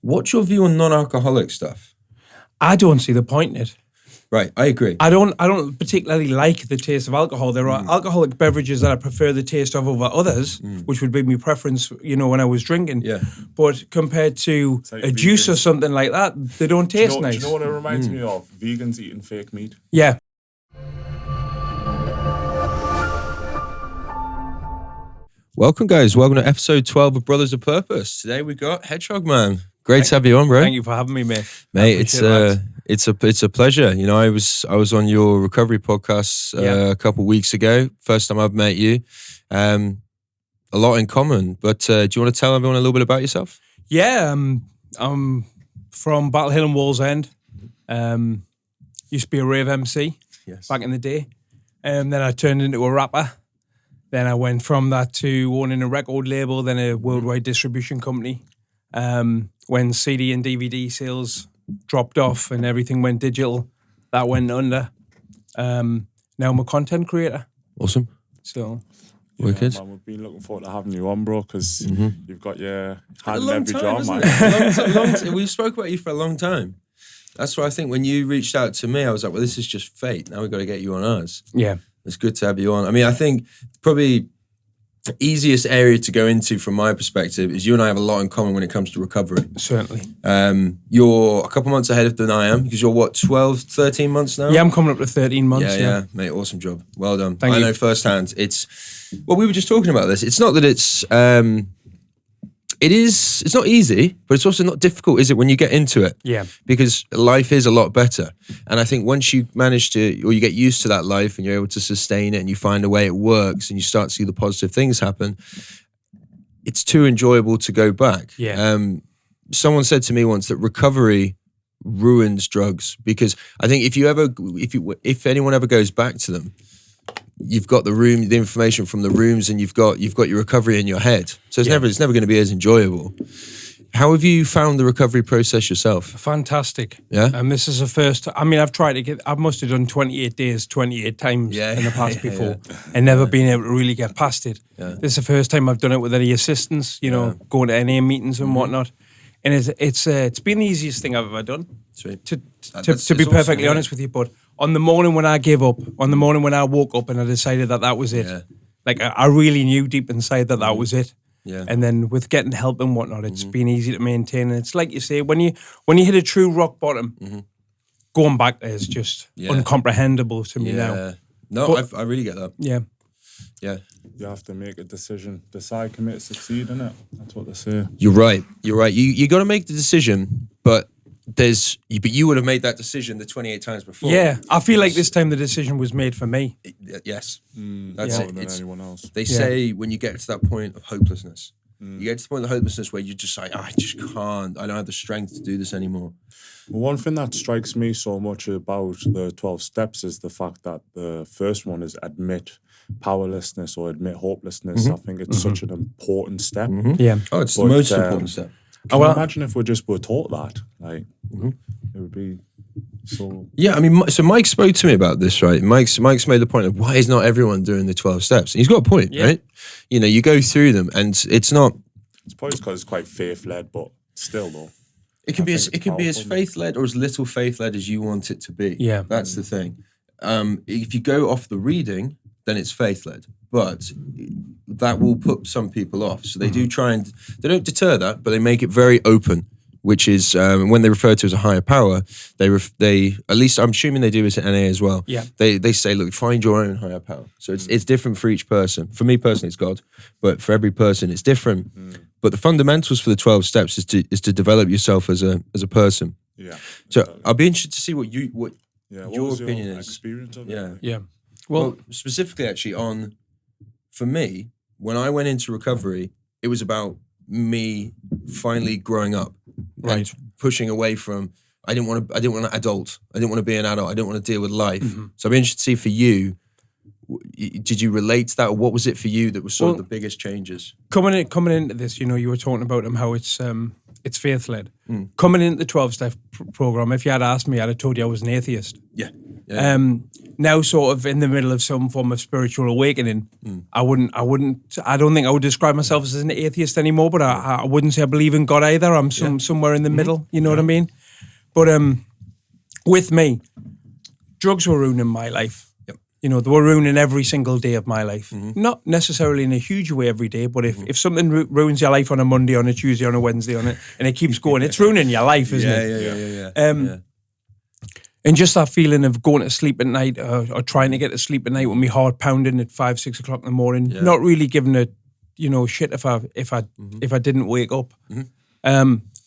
What's your view on non-alcoholic stuff? I don't see the point in it. Right, I agree. I don't particularly like the taste of alcohol. There are alcoholic beverages that I prefer the taste of over others, which would be my preference, when I was drinking. Yeah. But compared to like a juice or something like that, they don't taste nice. Do you know what it reminds me of? Vegans eating fake meat. Yeah. Welcome, guys. Welcome to episode 12 of Brothers of Purpose. Today we got Hedgehog Man. Great to have you on, bro. Thank you for having me, mate. Mate, it's a pleasure. I was on your recovery podcast a couple of weeks ago. First time I've met you. A lot in common. But do you want to tell everyone a little bit about yourself? Yeah, I'm from Battle Hill and Wallsend. Used to be a rave MC back in the day. Then I turned into a rapper. Then I went from that to owning a record label, then a worldwide distribution company. When CD and DVD sales dropped off and everything went digital, that went under. Now I'm a content creator. Awesome. So, wicked. Man, we've been looking forward to having you on, bro, because you've got your hand in every jar, man. We spoke about you for a long time. That's why I think when you reached out to me, I was like, well, this is just fate. Now we've got to get you on ours. Yeah. It's good to have you on. I mean, I think probably the easiest area to go into from my perspective is you and I have a lot in common when it comes to recovery. Certainly. You're a couple months ahead than I am because you're what, 12, 13 months now? Yeah, I'm coming up to 13 months. Yeah. Mate, awesome job. Well done. Thank you. I know firsthand. We were just talking about this. It's not that it's not easy, but it's also not difficult, is it, when you get into it? Yeah. Because life is a lot better. And I think once you manage to, or you get used to that life and you're able to sustain it and you find a way it works and you start to see the positive things happen, it's too enjoyable to go back. Yeah. Someone said to me once that recovery ruins drugs because I think if anyone ever goes back to them, you've got the information from the rooms, and you've got your recovery in your head. So it's never going to be as enjoyable. How have you found the recovery process yourself? Fantastic. Yeah. This is the first. I must have done 28 days, 28 times in the past before, and never been able to really get past it. Yeah. This is the first time I've done it with any assistance. Going to NA meetings and whatnot, and it's been the easiest thing I've ever done. Sweet. To be perfectly honest with you, but on the morning when I gave up, on the morning when I woke up and I decided that was it, like I really knew deep inside that was it. Yeah. And then with getting help and whatnot, it's been easy to maintain. And it's like you say, when you hit a true rock bottom, going back there is just uncomprehendable to me now. No, but I really get that. Yeah. Yeah. You have to make a decision. Decide, commit, succeed, innit? That's what they say. You're right. You got to make the decision, but you would have made that decision the 28 times before. Yeah, I feel like this time the decision was made for me. Yes, that's it. Than anyone else. They say when you get to that point of hopelessness, you get to the point of hopelessness where you just say, I just can't. I don't have the strength to do this anymore. Well, one thing that strikes me so much about the 12 steps is the fact that the first one is admit powerlessness or admit hopelessness. I think it's such an important step. Yeah. Oh, it's the most important step. Can you imagine if we just were taught that? Like, it would be so... Yeah, I mean, so Mike spoke to me about this, right? Mike's made the point of why is not everyone doing the 12 steps? And he's got a point, right? You go through them and it's not... It's probably because it's quite faith-led, but still, though. It can be as faith-led or as little faith-led as you want it to be. Yeah. That's the thing. If you go off the reading, then it's faith-led. But that will put some people off. So they do try and... They don't deter that, but they make it very open, which is when they refer to as a higher power, they at least I'm assuming they do this at NA as well. Yeah. They say, look, find your own higher power. So it's different for each person. For me personally, it's God. But for every person, it's different. But the fundamentals for the 12 steps is to develop yourself as a person. Yeah. So I'll be interested to see what your was opinion your is. Experience of Yeah. it? Yeah. Well, specifically actually for me, when I went into recovery, it was about me finally growing up and pushing away from, I didn't want to adult. I didn't want to be an adult. I didn't want to deal with life. So I'd be interested to see for you, did you relate to that, or what was it for you that was sort of the biggest changes? Coming into this, you were talking about how it's faith-led. Coming into the 12-step program, if you had asked me, I'd have told you I was an atheist. Yeah. Now sort of in the middle of some form of spiritual awakening, I don't think I would describe myself as an atheist anymore, but I wouldn't say I believe in God either. I'm somewhere in the middle, you know what I mean? But with me, drugs were ruining my life. You know, they were ruining every single day of my life. Not necessarily in a huge way every day, but if something ruins your life on a Monday, on a Tuesday, on a Wednesday, and it keeps going, it's ruining your life, isn't it? Yeah. And just that feeling of going to sleep at night or trying to get to sleep at night with my heart pounding at 5, 6 o'clock in the morning, not really giving a shit if I didn't wake up.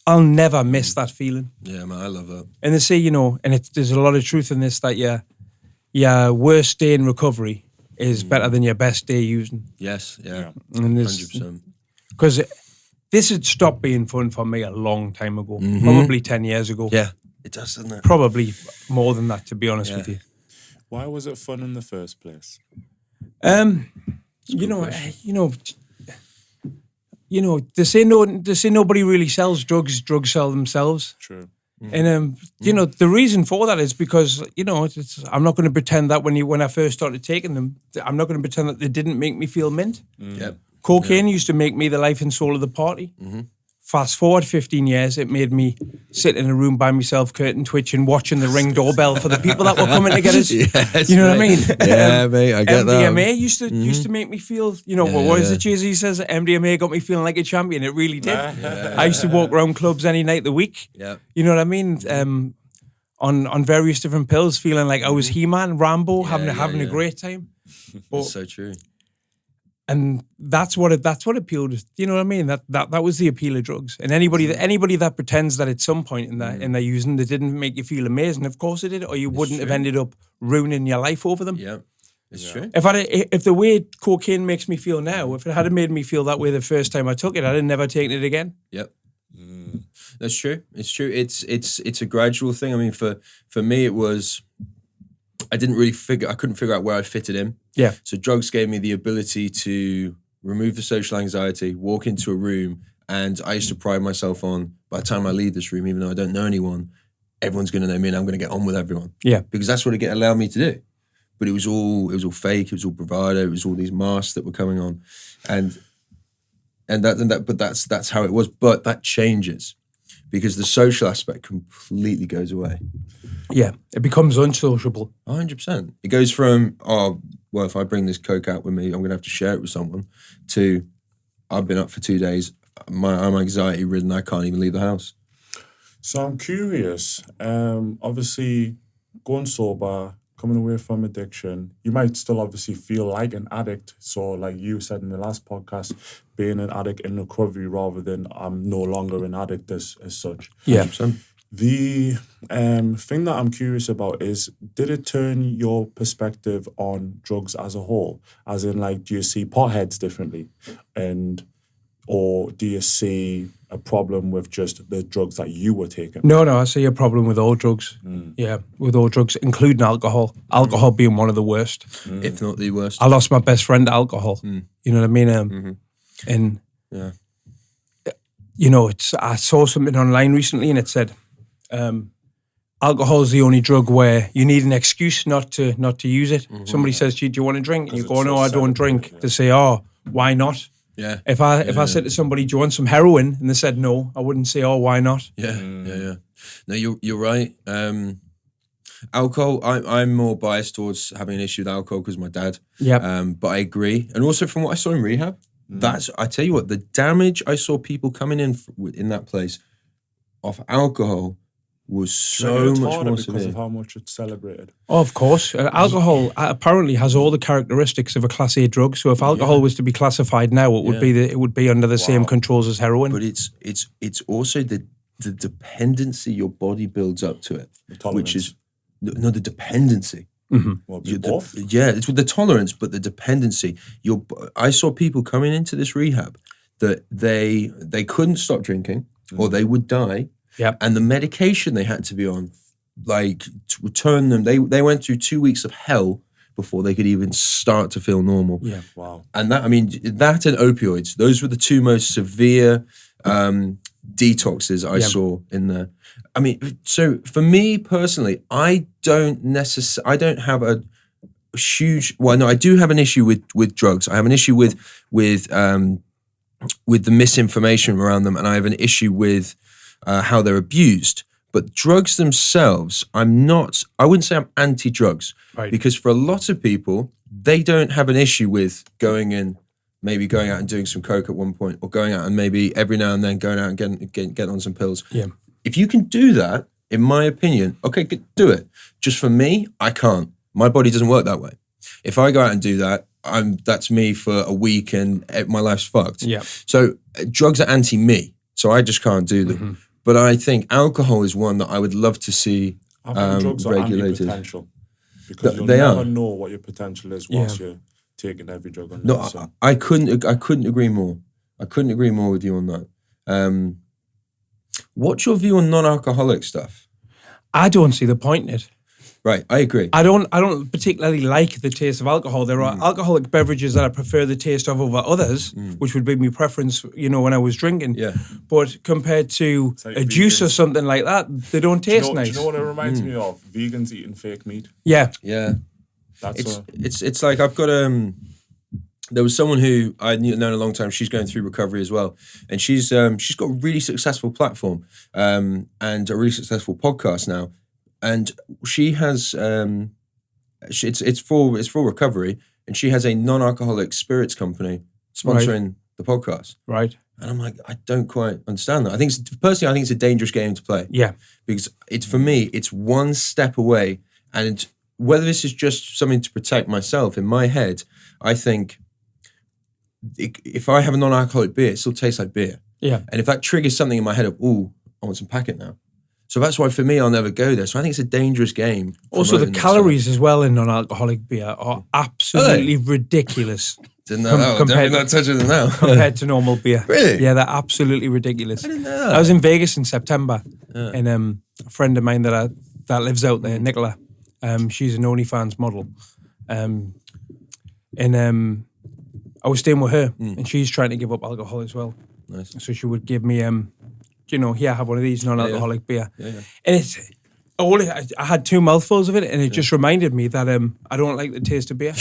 I'll never miss that feeling. Yeah, man, I love that. And they say, and there's a lot of truth in this, that your worst day in recovery is better than your best day using. Yes, yeah, and 100%. Because this had stopped being fun for me a long time ago, probably 10 years ago. Yeah, it does, doesn't it? Probably more than that, to be honest with you. Why was it fun in the first place? They say nobody really sells drugs. Drugs sell themselves. True. And the reason for that is because I'm not going to pretend that when I first started taking them, I'm not going to pretend that they didn't make me feel mint. Yep. Cocaine used to make me the life and soul of the party. Fast forward 15 years, it made me sit in a room by myself, curtain twitching, watching the Ring doorbell for the people that were coming to get us. Yes, you know what I mean? Yeah, mate, I get that. MDMA used to make me feel, what is it Jay-Z says? MDMA got me feeling like a champion. It really did. I used to walk around clubs any night of the week. Yeah. You know what I mean? On various different pills, feeling like I was He-Man, Rambo, having a great time. That's so true. And that's what appealed. You know what I mean? That was the appeal of drugs. And anybody that pretends that at some point in their using they didn't make you feel amazing, of course it did, or you wouldn't have ended up ruining your life over them. Yeah, it's true. If the way cocaine makes me feel now, if it had made me feel that way the first time I took it, I'd have never taken it again. Yep. That's true. It's true. It's a gradual thing. I mean, for me, it was. I couldn't figure out where I fitted in. Yeah. So drugs gave me the ability to remove the social anxiety, walk into a room, and I used to pride myself on, by the time I leave this room, even though I don't know anyone, everyone's going to know me and I'm going to get on with everyone. Yeah. Because that's what it allowed me to do. But it was all fake, it was all bravado, it was all these masks that were coming on. But that's how it was. But that changes because the social aspect completely goes away. Yeah, it becomes unsociable. 100%. It goes from, if I bring this coke out with me, I'm going to have to share it with someone, to I've been up for 2 days, I'm anxiety ridden, I can't even leave the house. So I'm curious, obviously going sober, coming away from addiction, you might still obviously feel like an addict. So like you said in the last podcast, being an addict in recovery rather than I'm no longer an addict as such. Yeah. 100%. The thing that I'm curious about is, did it turn your perspective on drugs as a whole? As in, like, do you see potheads differently? Or do you see a problem with just the drugs that you were taking? No, I see a problem with all drugs. Yeah, with all drugs, including alcohol. Alcohol being one of the worst. If not the worst. I lost my best friend to alcohol. You know what I mean? And, I saw something online recently and it said, alcohol is the only drug where you need an excuse not to use it. Somebody says to you, do you want to drink? And you go, no, I don't drink. They say, oh, why not? Yeah. If I said to somebody, do you want some heroin? And they said no, I wouldn't say, oh, why not? Yeah. No, you're right. Alcohol, I'm more biased towards having an issue with alcohol because my dad. Yeah. But I agree. And also from what I saw in rehab, I tell you what, the damage I saw people coming in that place off alcohol was so much more because severe. of how much it's celebrated. Oh, of course. Alcohol apparently has all the characteristics of a Class A drug. So if alcohol was to be classified now, it would be under the same controls as heroin. But it's also the dependency your body builds up to it, which is the dependency. Well, both? It's with the tolerance, but the dependency. I saw people coming into this rehab that they couldn't stop drinking or they would die. Yep. And the medication they had to be on, like, to return them, they went through 2 weeks of hell before they could even start to feel normal. Yeah, wow. And that and opioids, those were the two most severe detoxes I saw in there. I mean, so for me personally, I don't have a huge. Well, no, I do have an issue with drugs. I have an issue with the misinformation around them, and I have an issue with how they're abused. But drugs themselves, I wouldn't say I'm anti-drugs, because for a lot of people, they don't have an issue with going out and doing some coke at one point, or going out and maybe every now and then going out and getting on some pills. Yeah. If you can do that, in my opinion, okay, do it. Just for me, I can't. My body doesn't work that way. If I go out and do that, that's me for a week and my life's fucked. Yeah. So drugs are anti-me, so I just can't do them. Mm-hmm. But I think alcohol is one that I would love to see I think drugs are regulated. anti-potential, because you'll They never are. know what your potential is once you're taking every drug on. No, I couldn't agree more. I couldn't agree more with you on that. What's your view on non-alcoholic stuff? I don't see the point in it. Right, I agree. I don't particularly like the taste of alcohol. There are alcoholic beverages that I prefer the taste of over others, which would be my preference, when I was drinking. Yeah. But compared to like a juice or something like that, they don't taste nice. Do you know what it reminds me of? Vegans eating fake meat. Yeah. Yeah. That's it's like I've got there was someone who I'd known a long time. She's going through recovery as well, and she's got a really successful platform and a really successful podcast now. And she has it's for recovery, and she has a non-alcoholic spirits company sponsoring the podcast. Right. And I'm like, I don't quite understand that. I think it's a dangerous game to play. Yeah. Because for me, it's one step away. And whether this is just something to protect myself, in my head, I think if I have a non-alcoholic beer, it still tastes like beer. Yeah. And if that triggers something in my head of, I want some packet now. So that's why for me, I'll never go there. So I think it's a dangerous game. Also, the calories as well in non-alcoholic beer are absolutely ridiculous. Didn't know that. Definitely not touching them now. Compared to normal beer. Really? Yeah, they're absolutely ridiculous. I didn't know that. I was in Vegas in September, and a friend of mine that lives out there, Nicola, she's an OnlyFans model. And I was staying with her, and she's trying to give up alcohol as well. Nice. So she would give me, have one of this non-alcoholic beer. Yeah. And I had 2 mouthfuls of it, and it just reminded me that I don't like the taste of beer.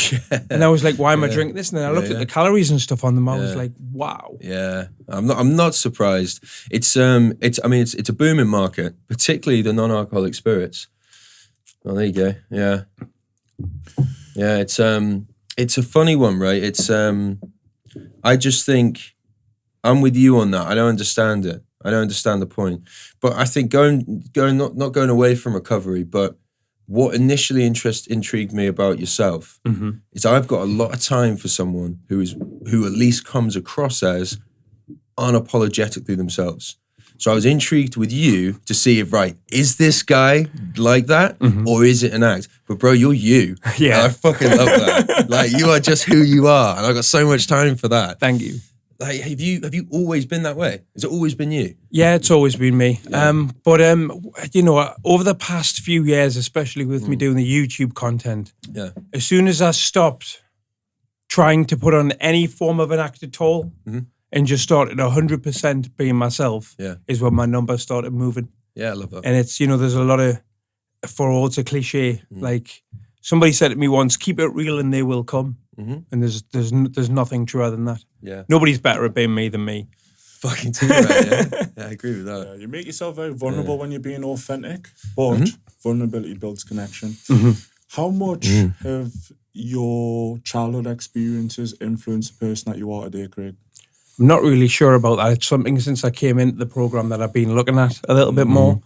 And I was like, why am I drinking this? And then I looked at the calories and stuff on them. I was like, wow. Yeah, I'm not surprised. It's a booming market, particularly the non-alcoholic spirits. Oh, there you go. Yeah. It's a funny one, right? I just think I'm with you on that. I don't understand it. I don't understand the point. But I think not going away from recovery, but what initially intrigued me about yourself is I've got a lot of time for someone who at least comes across as unapologetically themselves. So I was intrigued with you to see if, is this guy like that or is it an act? But bro, you're you. Yeah. And I fucking love that. You are just who you are. And I've got so much time for that. Thank you. Have you always been that way? Has it always been you? Yeah, it's always been me. Yeah. But over the past few years, especially with me doing the YouTube content, as soon as I stopped trying to put on any form of an act at all and just started 100% being myself, is when my numbers started moving. Yeah, I love that. And it's, there's a lot of, for all it's a cliche, like somebody said to me once, keep it real and they will come. And there's nothing truer than that. Yeah. Nobody's better at being me than me. Fucking too right, yeah. I agree with that. Yeah, you make yourself very vulnerable when you're being authentic, but vulnerability builds connection. How much have your childhood experiences influenced the person that you are today, Craig? I'm not really sure about that. It's something since I came into the program that I've been looking at a little bit more.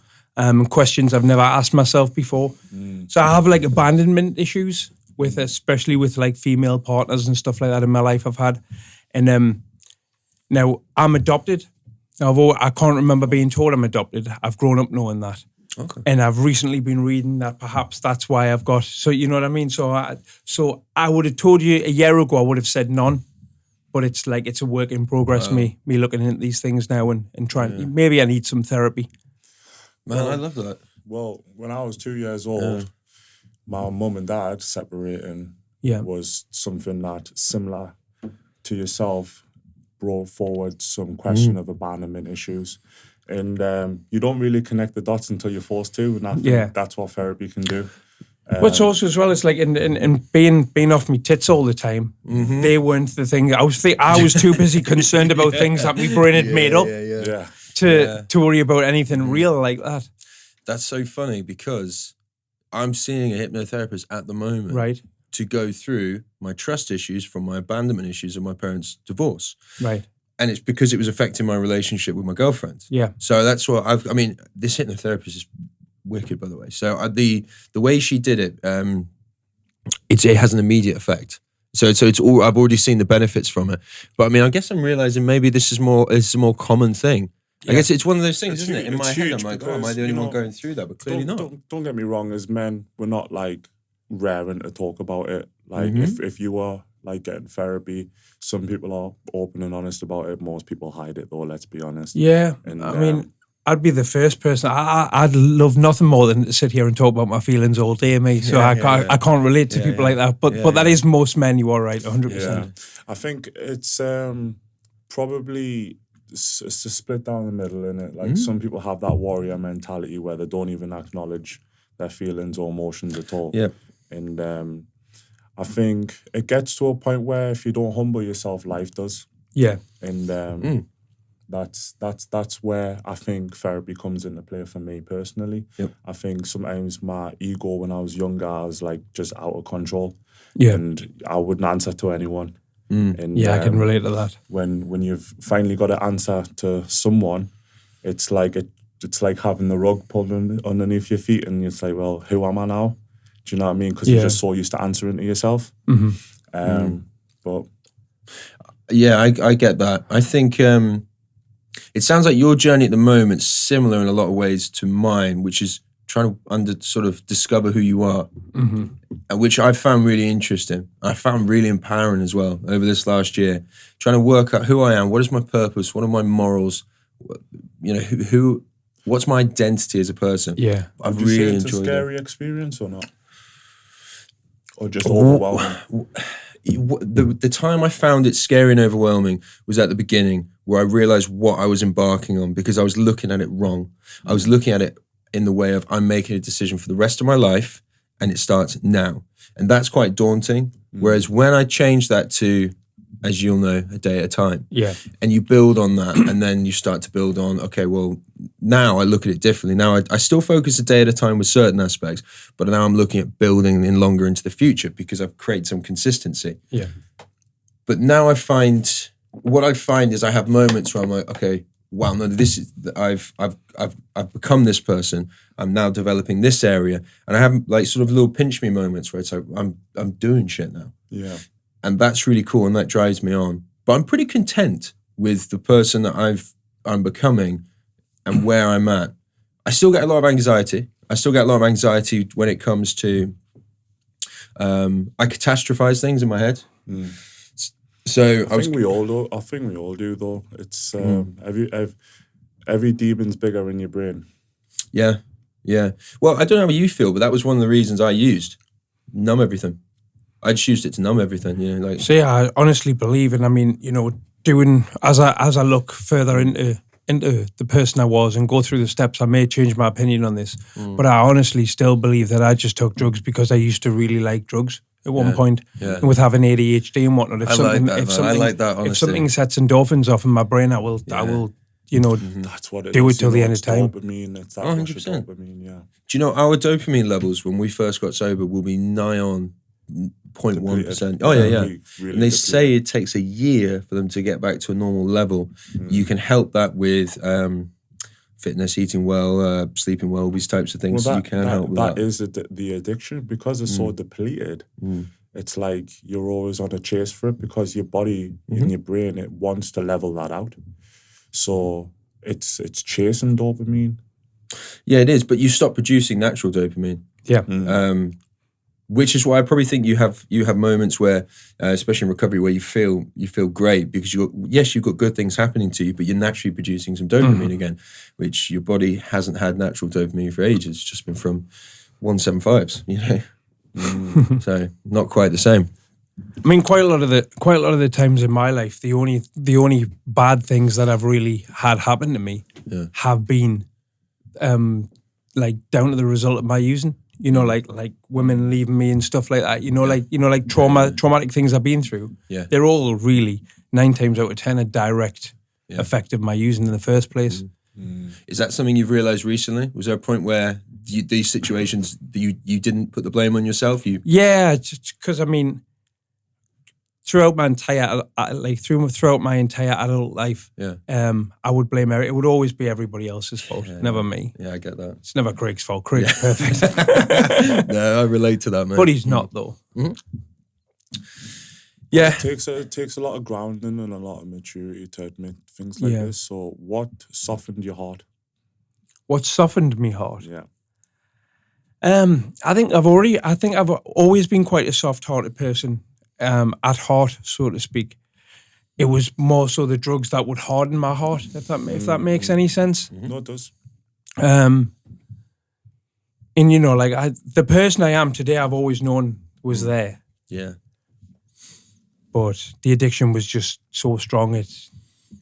Questions I've never asked myself before. So I have abandonment issues especially with female partners and stuff like that in my life I've had. And now I'm adopted. I can't remember being told I'm adopted. I've grown up knowing that. Okay. And I've recently been reading that perhaps that's why I've got, so you know what I mean? So I would have told you a year ago, I would have said none. But it's it's a work in progress, me looking into these things now and trying, maybe I need some therapy. Man, I love that. Well, when I was 2 years old, my mum and dad separating was something that, similar to yourself, brought forward some question of abandonment issues. And you don't really connect the dots until you're forced to. And I think that's what therapy can do. What's also as well is like in being off me tits all the time. They weren't the thing. I was too busy concerned about things that my brain had made up to worry about anything real like that. That's so funny because I'm seeing a hypnotherapist at the moment, right, to go through my trust issues from my abandonment issues of my parents' divorce, right. And it's because it was affecting my relationship with my girlfriend. Yeah. So that's what this hypnotherapist is wicked, by the way. So the way she did it, it has an immediate effect. So it's all, I've already seen the benefits from it. But I mean, I guess I'm realizing maybe it's a more common thing. Yeah. I guess it's one of those things, isn't it? In my head, I'm like, am I the only one going through that? But clearly not. Don't get me wrong, as men, we're not like raring to talk about it. Like if you are like getting therapy, some people are open and honest about it. Most people hide it though, let's be honest. Yeah. And I mean, I'd be the first person. I'd love nothing more than to sit here and talk about my feelings all day, mate. So I can't relate to people like that. But that is most men. You are right, 100%. Yeah. I think it's probably it's a split down the middle, innit? Like some people have that warrior mentality where they don't even acknowledge their feelings or emotions at all. Yeah. And I think it gets to a point where if you don't humble yourself, life does. Yeah. And that's where I think therapy comes into play for me personally. Yep. I think sometimes my ego when I was younger, I was like just out of control. Yeah. And I wouldn't answer to anyone. And, I can relate to that. When you've finally got to answer to someone, it's like having the rug pulled underneath your feet, and it's like, well, who am I now? Do you know what I mean? Because you're just so used to answering to yourself. But yeah, I get that. I think it sounds like your journey at the moment is similar in a lot of ways to mine, which is trying to sort of discover who you are, which I found really interesting. I found really empowering as well over this last year, trying to work out who I am, what is my purpose, what are my morals, you know, what's my identity as a person. Yeah. I've really enjoyed it. A scary experience or not? Or just overwhelming? The time I found it scary and overwhelming was at the beginning, where I realized what I was embarking on because I was looking at it wrong. I was looking at it in the way of I'm making a decision for the rest of my life and it starts now. And that's quite daunting. Whereas when I changed that to, as you'll know, a day at a time. Yeah. And you build on that and then you start to build on, okay, well, now I look at it differently. Now I still focus a day at a time with certain aspects, but now I'm looking at building in longer into the future because I've created some consistency. Yeah. But now what I find is I have moments where I'm like, okay, wow, no, this is, I've become this person. I'm now developing this area. And I have like sort of little pinch me moments where it's like, I'm doing shit now. Yeah. And that's really cool and that drives me on. But I'm pretty content with the person that I'm becoming and where I'm at. I still get a lot of anxiety. When it comes to, I catastrophize things in my head. So I think we all do though. It's every demon's bigger in your brain. Yeah. Well, I don't know how you feel, but that was one of the reasons I used numb everything. I just used it to numb everything, you know. Like, so yeah, I honestly believe, and I mean, you know, doing as I look further into the person I was and go through the steps, I may change my opinion on this, but I honestly still believe that I just took drugs because I used to really like drugs at one point, and with having ADHD and whatnot. If something sets endorphins off in my brain, I will, you know, that's what it do is. it till the end of time. Dopamine, it's that rush of 100%. dopamine, yeah. Do you know our dopamine levels when we first got sober will be nigh on 0.1%. Oh yeah. Really and they say it takes a year for them to get back to a normal level. You can help that with fitness, eating well, sleeping well, these types of things. You can help with that. That is the addiction because it's so depleted. It's like you're always on a chase for it because your body and your brain, it wants to level that out. So it's chasing dopamine. Yeah, it is. But you stop producing natural dopamine. Yeah. Which is why I probably think you have moments where, especially in recovery, where you feel great because you've got good things happening to you, but you're naturally producing some dopamine again, which your body hasn't had natural dopamine for ages. It's just been from 175s, you know. So not quite the same. I mean, quite a lot of the times in my life, the only bad things that I've really had happen to me have been like down to the result of my using. You know, like women leaving me and stuff like that. You know, like traumatic things I've been through. Yeah, they're all really 9 times out of 10 a direct effect of my using in the first place. Is that something you've realised recently? Was there a point where these situations you didn't put the blame on yourself? Yeah, because I mean, throughout my entire throughout my entire adult life, I would blame it would always be everybody else's fault, never me. Yeah, I get that. It's never Craig's fault. Craig's perfect. No, I relate to that, man. But he's not though. Mm-hmm. Yeah, it takes a lot of grounding and a lot of maturity to admit things like this. So, what softened your heart? What softened me heart? Yeah. I think I've always been quite a soft-hearted person. At heart, so to speak. It was more so the drugs that would harden my heart, if that makes any sense. No, it does. And you know, like the person I am today, I've always known was there. Yeah. But the addiction was just so strong, it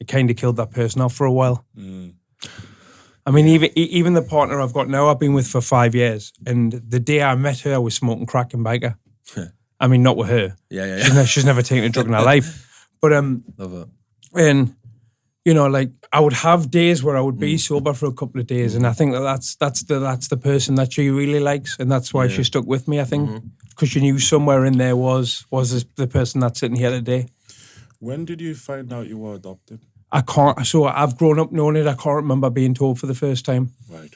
kind of killed that person off for a while. I mean, even the partner I've got now, I've been with for 5 years, and the day I met her, I was smoking crack and biker. I mean, not with her. Yeah. She's never taken a drug in her life. But love it. And you know, like I would have days where I would be sober for a couple of days, and I think that's the person that she really likes, and that's why she stuck with me. I think because she knew somewhere in there was the person that's sitting here today. When did you find out you were adopted? I can't. So I've grown up knowing it. I can't remember being told for the first time. Right.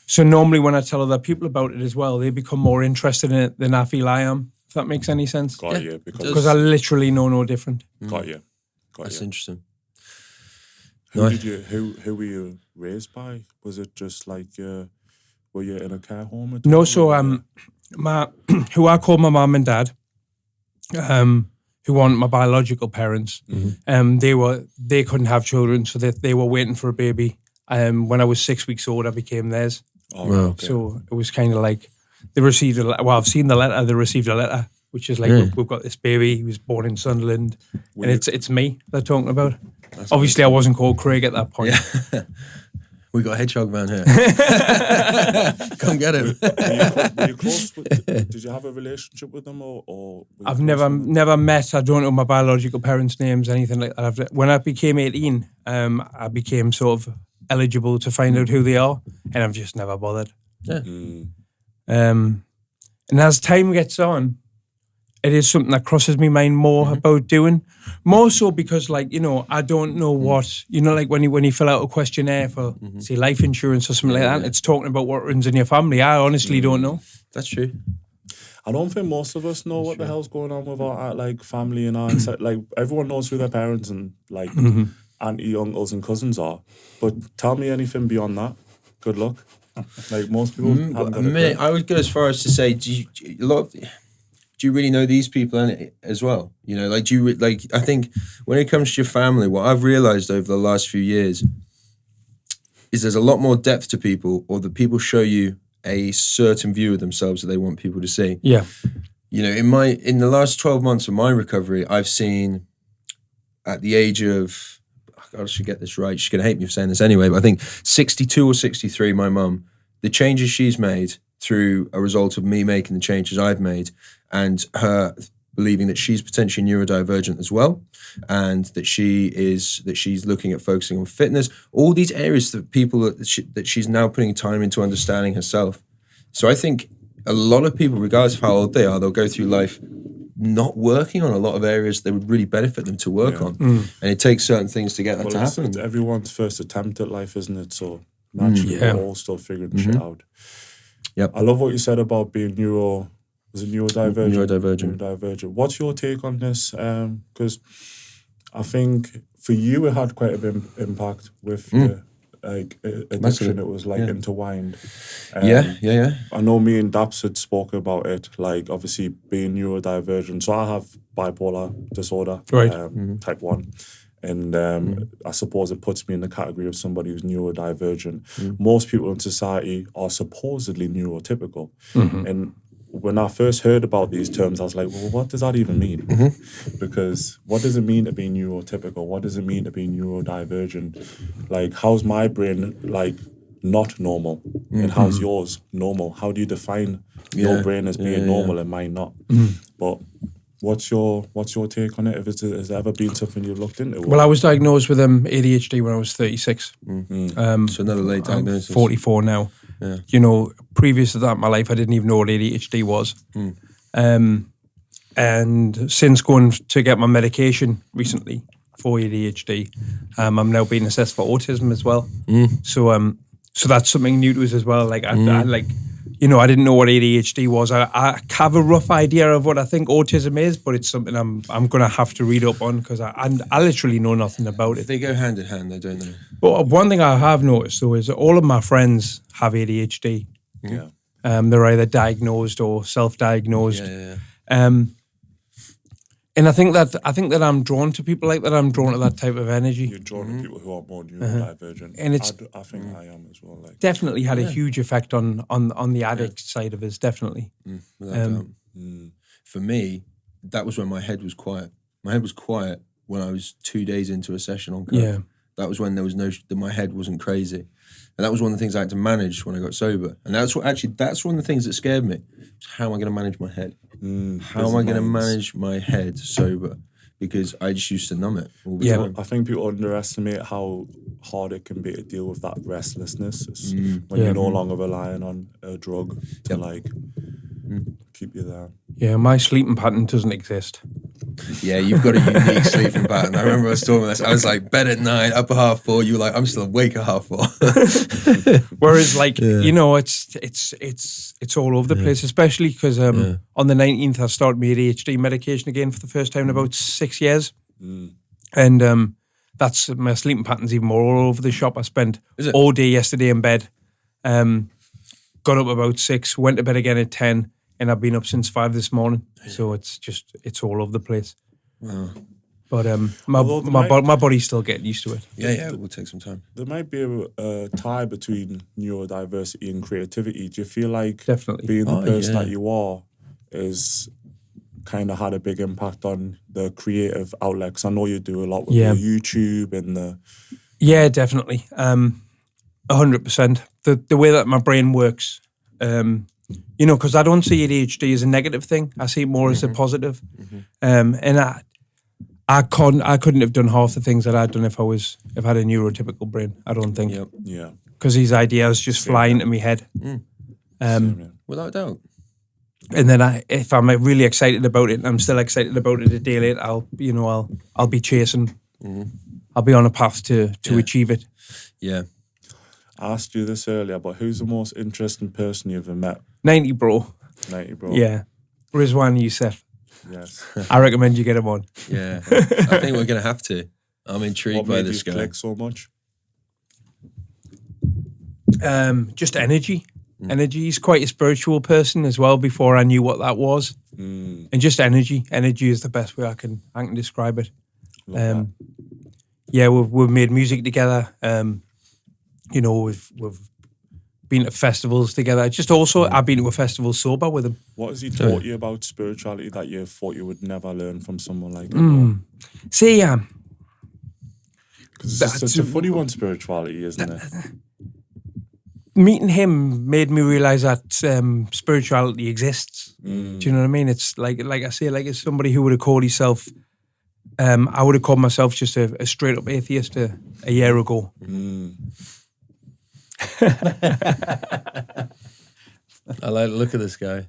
So normally when I tell other people about it as well, they become more interested in it than I feel I am, if that makes any sense. Got you. Because I literally know no different. Got you. That's interesting. Who were you raised by? Was it just like, were you in a care home? No, so who I call my mum and dad, who aren't my biological parents, they couldn't have children, so they were waiting for a baby. When I was 6 weeks old, I became theirs. Oh, wow. Okay. So it was kind of like they received I've seen the letter. They received a letter, which is like we've got this baby. He was born in Sunderland, and it's me they're talking about. That's obviously I wasn't called Craig at that point. Yeah. We got Hedgehog Man here. Come get him. Were you close did you have a relationship with them or I've never met. I don't know my biological parents' names, anything like that. When I became 18, I became sort of eligible to find out who they are, and I've just never bothered. Yeah. And as time gets on, it is something that crosses my mind more about doing. More so because, like, you know, I don't know what, you know, like when you fill out a questionnaire for, say, life insurance or something like that, it's talking about what runs in your family. I honestly don't know. That's true. I don't think most of us know what the hell's going on with our like family and our like everyone knows who their parents and like auntie, uncles and cousins are. But tell me anything beyond that. Good luck. Like most people haven't done it. I would go as far as to say, do you really know these people as well? You know, like, I think when it comes to your family, what I've realized over the last few years is there's a lot more depth to people, or that people show you a certain view of themselves that they want people to see. Yeah. You know, in the last 12 months of my recovery, I've seen at the age of, I should get this right, she's going to hate me for saying this anyway, but I think 62 or 63, my mum, the changes she's made through a result of me making the changes I've made, and her believing that she's potentially neurodivergent as well, and that she's looking at focusing on fitness, all these areas that she's now putting time into understanding herself. So I think a lot of people, regardless of how old they are, they'll go through life not working on a lot of areas that would really benefit them to work on. And it takes certain things to get that to happen. It's everyone's first attempt at life, isn't it? So naturally we're all still figuring shit out. Yep. I love what you said about being neurodivergent. Neurodivergent. What's your take on this? Because I think for you it had quite a big impact with the addiction. Massive. It was like intertwined. Yeah. I know me and Daps had spoken about it, like obviously being neurodivergent. So I have bipolar disorder, type 1. And I suppose it puts me in the category of somebody who's neurodivergent. Most people in society are supposedly neurotypical. And when I first heard about these terms, I was like, well, what does that even mean? Because what does it mean to be neurotypical? What does it mean to be neurodivergent? Like, how's my brain like not normal, and how's yours normal? How do you define your brain as being normal and mine not? But what's your take on it? If has there ever been something you've looked into? Well, I was diagnosed with ADHD when I was 36. So another late diagnosis. I'm 44 now. Yeah. You know, previous to that in my life, I didn't even know what ADHD was. And since going to get my medication recently for ADHD, I'm now being assessed for autism as well. So that's something new to us as well. Like I like, you know, I didn't know what ADHD was. I have a rough idea of what I think autism is, but it's something I'm going to have to read up on because I literally know nothing about it. They go hand in hand, though, don't they? But one thing I have noticed, though, is that all of my friends have ADHD. Yeah. They're either diagnosed or self-diagnosed. Yeah. And I think that I'm drawn to people like that. I'm drawn to that type of energy. You're drawn to people who are more neurodivergent. And it's I think I am as well. Like, definitely had a huge effect on the addict side of us, definitely. Without doubt. For me, that was when my head was quiet. My head was quiet when I was 2 days into a session on coke. Yeah. That was when there was my head wasn't crazy. And that was one of the things I had to manage when I got sober. And that's one of the things that scared me. How am I going to manage my head? How am I going to manage my head sober? Because I just used to numb it all the time. I think people underestimate how hard it can be to deal with that restlessness when you're no longer relying on a drug to keep you there. Yeah, my sleeping pattern doesn't exist. Yeah, you've got a unique sleeping pattern. I remember I was talking about this. I was like, bed at 9, up at 4:30. You were like, I'm still awake at 4:30. Whereas, like, you know, it's all over the place, especially because on the 19th, I started my ADHD medication again for the first time in about 6 years. And that's my sleeping pattern's even more all over the shop. I spent all day yesterday in bed, got up about 6, went to bed again at 10, and I've been up since 5 this morning. So it's all over the place. Wow. But my body's still getting used to it. Yeah, it will take some time. There might be a tie between neurodiversity and creativity. Do you feel like Definitely being the person that you are is kind of had a big impact on the creative outlets? I know you do a lot with the YouTube and the... Yeah, definitely. 100%. The way that my brain works, you know, because I don't see ADHD as a negative thing. I see it more as a positive. And I couldn't have done half the things that I'd done if I had a neurotypical brain. I don't think. Yeah. Because these ideas just fly into my head. Without doubt. And then if I'm really excited about it, and I'm still excited about it a day later, I'll be chasing. I'll be on a path to achieve it. Yeah. I asked you this earlier, but who's the most interesting person you've ever met? 90 bro. 90 bro. Yeah. Rizwan Youssef. Yes. I recommend you get him on. Yeah. I think we're going to have to. I'm intrigued by this guy. What made you click so much? Just energy. Energy. He's quite a spiritual person as well before I knew what that was. And just energy. Energy is the best way I can describe it. Yeah, we've made music together. You know, we've been to festivals together. Just also, I've been to a festival sober with him. What has he taught you about spirituality that you thought you would never learn from someone like him? See, because it's a funny one, spirituality, isn't it? Meeting him made me realise that spirituality exists. Do you know what I mean? It's like I say, like as somebody who would have called himself, I would have called myself just a straight up atheist a year ago. I like the look of this guy.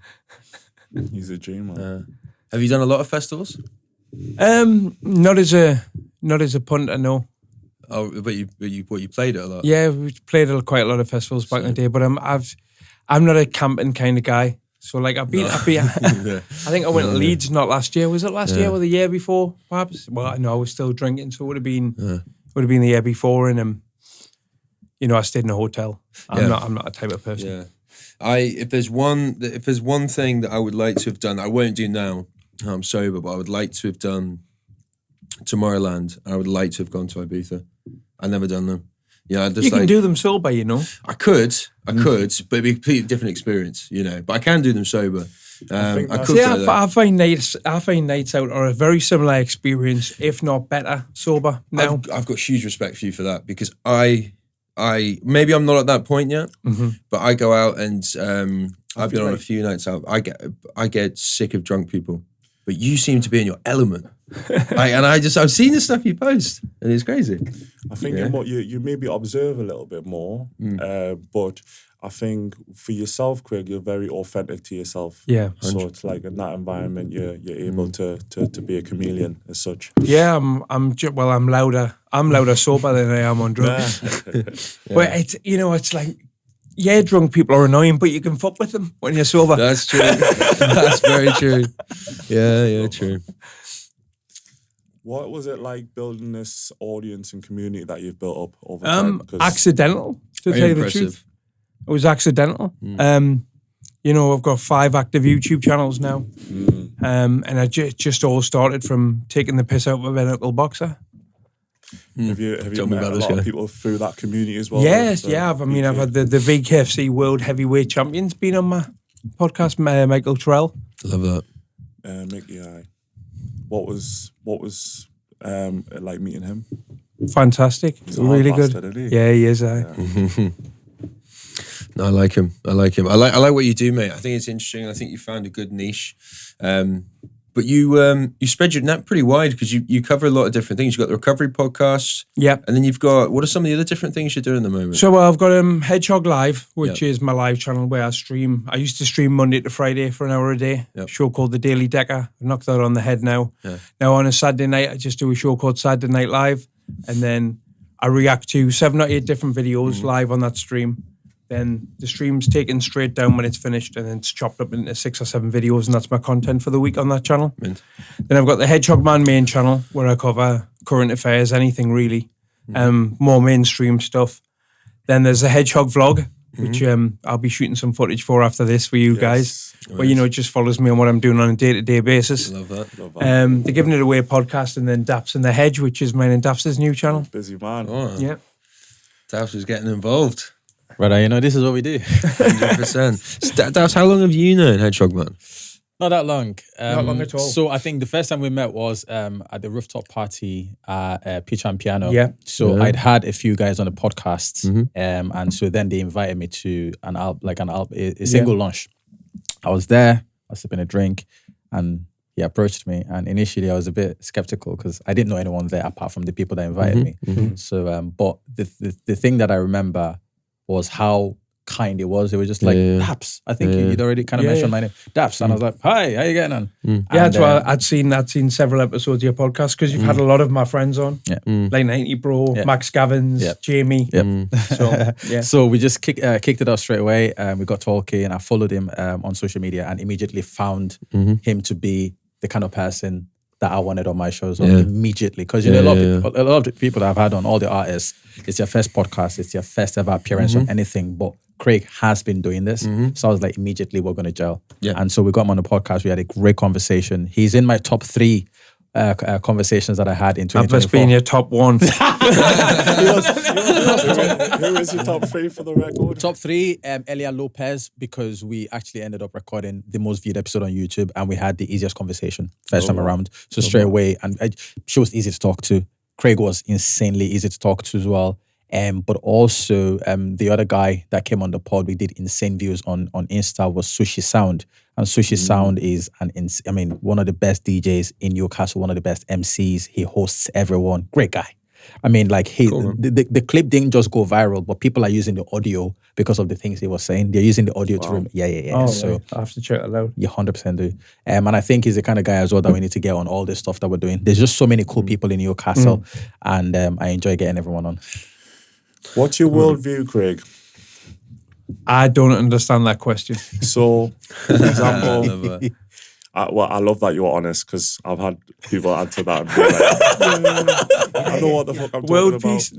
He's a dreamer. Have you done a lot of festivals? Not as a punter, no. Oh, but you played it a lot. Yeah, we played quite a lot of festivals back in the day. But I'm not a camping kind of guy. So like I've been. I think I went to Leeds not last year. Was it last year or the year before? Perhaps. Well, no, I was still drinking, so it would have been the year before, and you know, I stayed in a hotel. I'm not a type of person. Yeah. If there's one thing that I would like to have done, I won't do now. I'm sober, but I would like to have done Tomorrowland. I would like to have gone to Ibiza. I've never done them. Yeah, you can do them sober, you know. I could, but it'd be a completely different experience, you know. But I can do them sober. I could See, go there. I find nights out are a very similar experience, if not better, sober now. I've got huge respect for you for that, because I maybe I'm not at that point yet, but I go out and I've been on a few nights out. I get sick of drunk people, but you seem to be in your element. I've seen the stuff you post, and it's crazy. I think in what you maybe observe a little bit more, but I think for yourself, Craig, you're very authentic to yourself. Yeah. So it's like in that environment, you're able to be a chameleon as such. Yeah, I'm louder. I'm louder sober than I am on drugs. But it's like, drunk people are annoying, but you can fuck with them when you're sober. That's true. That's very true. Yeah, true. What was it like building this audience and community that you've built up over time? Accidental, to tell you the truth. It was accidental. I've got 5 active YouTube channels now. And it just all started from taking the piss out of a local boxer. Have you met a lot of people through that community as well? Yes, I've had the VKFC World Heavyweight Champions been on my podcast, Michael Terrell. Love that. Mickey, what was it like meeting him? Fantastic. He's a really hard good. bastard, isn't he? Yeah, he is. No, I like him. I like what you do, mate. I think it's interesting. I think you found a good niche. But you spread your net pretty wide, because you cover a lot of different things. You've got the recovery podcast. Yep. And then you've got, what are some of the other different things you're doing at the moment? So I've got Hedgehog Live, which is my live channel where I stream. I used to stream Monday to Friday for an hour a day. Yep. Show called The Daily Decker. I knocked that on the head now. Yeah. Now on a Saturday night, I just do a show called Saturday Night Live. And then I react to 7 or 8 different videos live on that stream. Then the stream's taken straight down when it's finished, and then it's chopped up into 6 or 7 videos, and that's my content for the week on that channel. Mint. Then I've got the Hedgehog Man main channel, where I cover current affairs, anything really, more mainstream stuff. Then there's the Hedgehog vlog, which I'll be shooting some footage for after this for you guys. Nice. Where, it just follows me on what I'm doing on a day-to-day basis. Love that. The Giving It Away podcast, and then Daps in the Hedge, which is mine and Daps' new channel. Busy man. Oh, yeah. Daps is getting involved. Right, this is what we do. 100%. Daps, how long have you known Hedgehog Man? Not that long. Not long at all. So I think the first time we met was at the rooftop party at Pitch and Piano. Yeah. So I'd had a few guys on the podcast, and so then they invited me to a single lunch. I was there, I was sipping a drink, and he approached me. And initially I was a bit skeptical because I didn't know anyone there apart from the people that invited me. So, but the thing that I remember was how kind it was. It was just like, Daps. I think you'd already kind of mentioned my name. Daps. And I was like, hi, how you getting on? Yeah, that's why I'd seen several episodes of your podcast, because you've had a lot of my friends on. Yeah. Like 90 Bro, Max Gavins, Jamie. So we just kicked it off straight away. We got talking, and I followed him on social media and immediately found him to be the kind of person that I wanted on my shows immediately. Because a lot of the people that I've had on, all the artists, it's their first podcast, it's their first ever appearance on anything. But Craig has been doing this. So I was like, immediately we're going to gel. Yeah. And so we got him on the podcast. We had a great conversation. He's in my top 3 conversations that I had in 2024. That must be in your top 1. Who is your top 3 for the record? Top 3, Elia Lopez, because we actually ended up recording the most viewed episode on YouTube, and we had the easiest conversation first time around. So straight away, and she was easy to talk to. Craig was insanely easy to talk to as well. But also the other guy that came on the pod, we did insane views on Insta, was Sushi Sound. And Sushi Sound is one of the best DJs in Newcastle, one of the best MCs. He hosts everyone. Great guy. I mean, like the clip didn't just go viral, but people are using the audio because of the things he was saying. They're using the audio to Oh, so I have to check it out. You 100% do. And I think he's the kind of guy as well that we need to get on all this stuff that we're doing. There's just so many cool people in Newcastle, and I enjoy getting everyone on. What's your worldview, Craig? I don't understand that question. So, for example, I love that you're honest, because I've had people answer that and be like, I know what the fuck I'm World talking peace.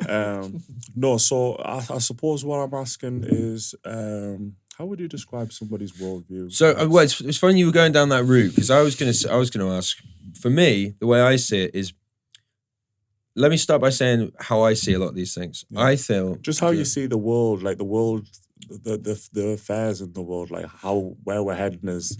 about. No, so I suppose what I'm asking is, how would you describe somebody's worldview? So, it's funny you were going down that route, because I was going to ask. For me, the way I see it is, let me start by saying how I see a lot of these things. I feel just how you see the world, like the world the affairs in the world, like where we're heading is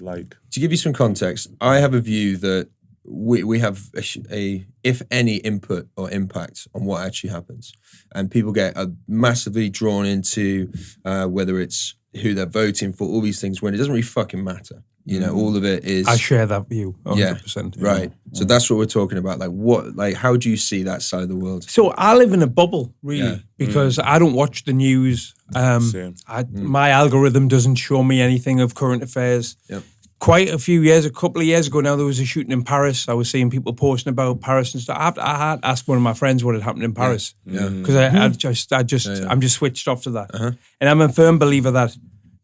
like. To give you some context, I have a view that we have a if any input or impact on what actually happens, and people get massively drawn into whether it's who they're voting for, all these things, when it doesn't really fucking matter. You know, all of it is. I share that view, 100%. Yeah, right. So that's what we're talking about. Like, how do you see that side of the world? So I live in a bubble, really, because I don't watch the news. My algorithm doesn't show me anything of current affairs. Yep. Quite a couple of years ago now, there was a shooting in Paris. I was seeing people posting about Paris and stuff. I had asked one of my friends what had happened in Paris. Because I'm just switched off to that. And I'm a firm believer that,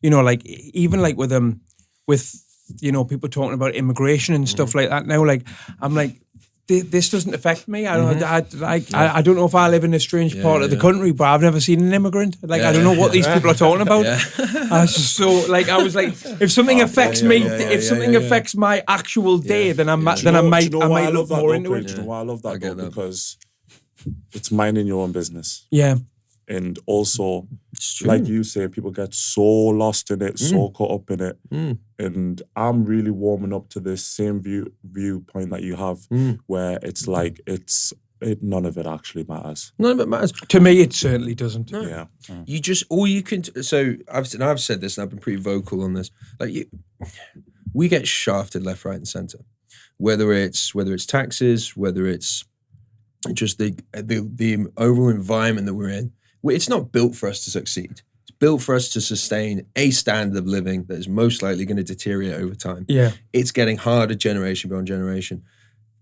you know, like, even like with you know, people talking about immigration and stuff like that now, like, I'm like, this doesn't affect me. I don't know if I live in a strange part of the country, but I've never seen an immigrant. Like, I don't know what these people are talking about. So, like, I was like, if something affects me, if something affects my actual day, then I might look more into it. Do you know why I love that? Because it's minding your own business. Yeah. And also, like you say, people get so lost in it, so caught up in it. And I'm really warming up to this same viewpoint that you have, where it's like none of it actually matters. None of it matters. To me, it certainly doesn't. No. Yeah. You just, all you can, so I've said this and I've been pretty vocal on this. Like, we get shafted left, right and centre. Whether it's taxes, whether it's just the overall environment that we're in. It's not built for us to succeed. It's built for us to sustain a standard of living that is most likely going to deteriorate over time. Yeah. It's getting harder generation beyond generation.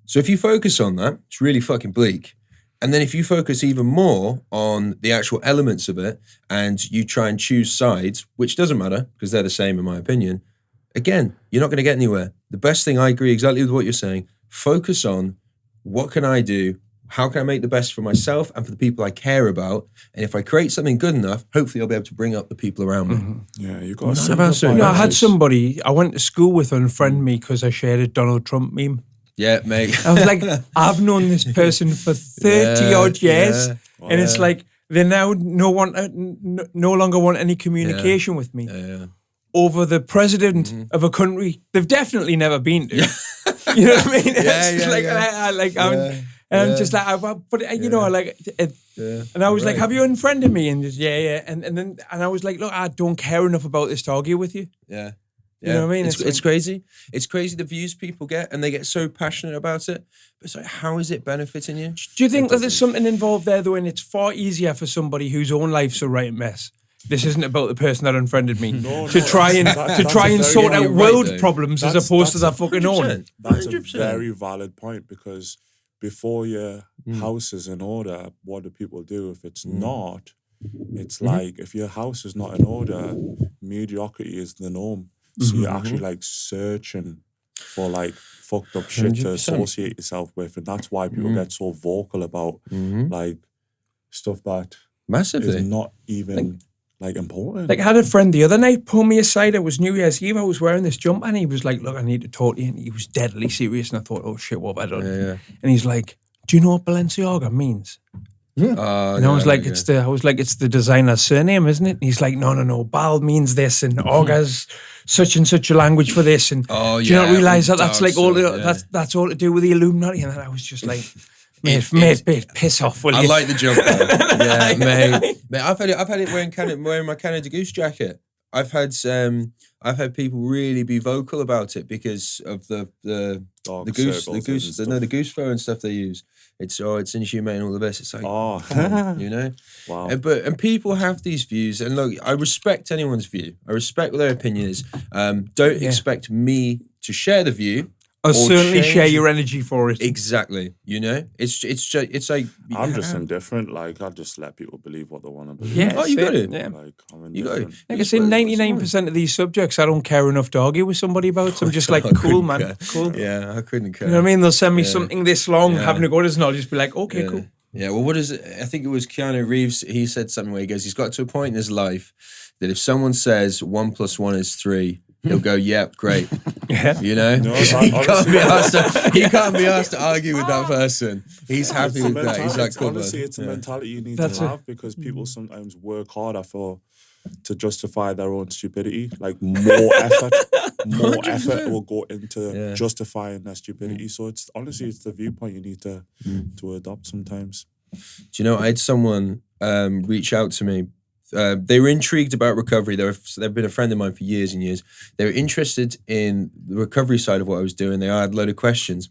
So if you focus on that, it's really fucking bleak. And then if you focus even more on the actual elements of it and you try and choose sides, which doesn't matter because they're the same in my opinion, again, you're not going to get anywhere. The best thing, I agree exactly with what you're saying, focus on what can I do? How can I make the best for myself and for the people I care about? And if I create something good enough, hopefully I'll be able to bring up the people around me. Yeah, you got to I had somebody, I went to school with, unfriend me because I shared a Donald Trump meme. Yeah, mate. I was like, I've known this person for 30 odd years. And it's like, they now no longer want any communication with me. Over the president of a country they've definitely never been to. You know what I mean? I'm just like, you know, like, and I was like, have you unfriended me? And just, and I was like, look, I don't care enough about this to argue with you. Yeah. You know what I mean? It's crazy. It's crazy the views people get and they get so passionate about it. But it's like, how is it benefiting you? Do you think that there's something involved there though, and it's far easier for somebody whose own life's a right mess? This isn't about the person that unfriended me. To try and sort out world problems as opposed to their fucking own. That's a very valid point, because before your house is in order, what do people do? If it's not, it's like, if your house is not in order, mediocrity is the norm. So you're actually like searching for like fucked up shit 100%. To associate yourself with. And that's why people get so vocal about like stuff that massively is not even like important. Like, I had a friend the other night pull me aside. It was New Year's Eve. I was wearing this jumper and he was like, look, I need to talk to you. And he was deadly serious. And I thought, oh shit, what have I done? And he's like, do you know what Balenciaga means? And I was like, it's the designer's surname, isn't it? And he's like, no, Bal means this, and Orga's such and such a language for this, and do you not realise that that's like all that's all to do with the Illuminati? And then I was just like, mate, piss off, will you? I like the jump though. Yeah, mate. I've had it wearing my Canada Goose jacket. I've had people really be vocal about it because of the goose fur and stuff they use. It's inhumane, all of this. It's like, come on, you know. Wow. And people have these views, and look, I respect anyone's view. I respect what their opinion is. Don't expect me to share the view. Or certainly share your energy for it. Exactly. You know, it's like I'm just indifferent. Like, I just let people believe what they want to believe. Yeah, you got it. Yeah. Like, I'm you got it. Like I say, 99% of these subjects I don't care enough to argue with somebody about. So I'm just like, cool, man, care. cool. Yeah, I couldn't care. You know what I mean? They'll send me something this long, having a go at us, and I'll just be like, okay, cool. Yeah. Well, what is it? I think it was Keanu Reeves. He said something where he goes, he's got to a point in his life that if someone says 1 + 1 is 3. he'll go, "Yep, great." Yeah. You know, No, he can't be asked to argue with that person. He's happy with that. He's like, cool, honestly, man. it's a mentality you need to have because people sometimes work harder to justify their own stupidity. Like more effort will go into justifying their stupidity. So it's the viewpoint you need to adopt sometimes. Do you know, I had someone reach out to me. They were intrigued about recovery. They've been a friend of mine for years and years. They were interested in the recovery side of what I was doing. They had a load of questions.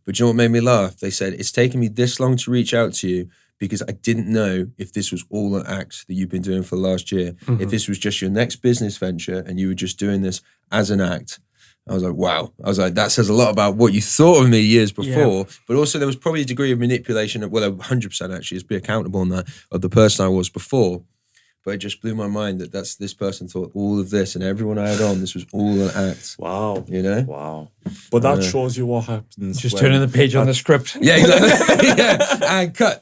But do you know what made me laugh? They said, it's taken me this long to reach out to you because I didn't know if this was all an act that you've been doing for the last year. Mm-hmm. If this was just your next business venture and you were just doing this as an act. I was like, wow. I was like, that says a lot about what you thought of me years before. Yeah. But also there was probably a degree of manipulation, well, 100% actually, is be accountable on that, of the person I was before. But it just blew my mind that this person thought all of this and everyone I had on, this was all an act. Wow. You know? Wow. But that shows you what happens. Just turning the page on the script. Yeah, exactly. Yeah, and cut.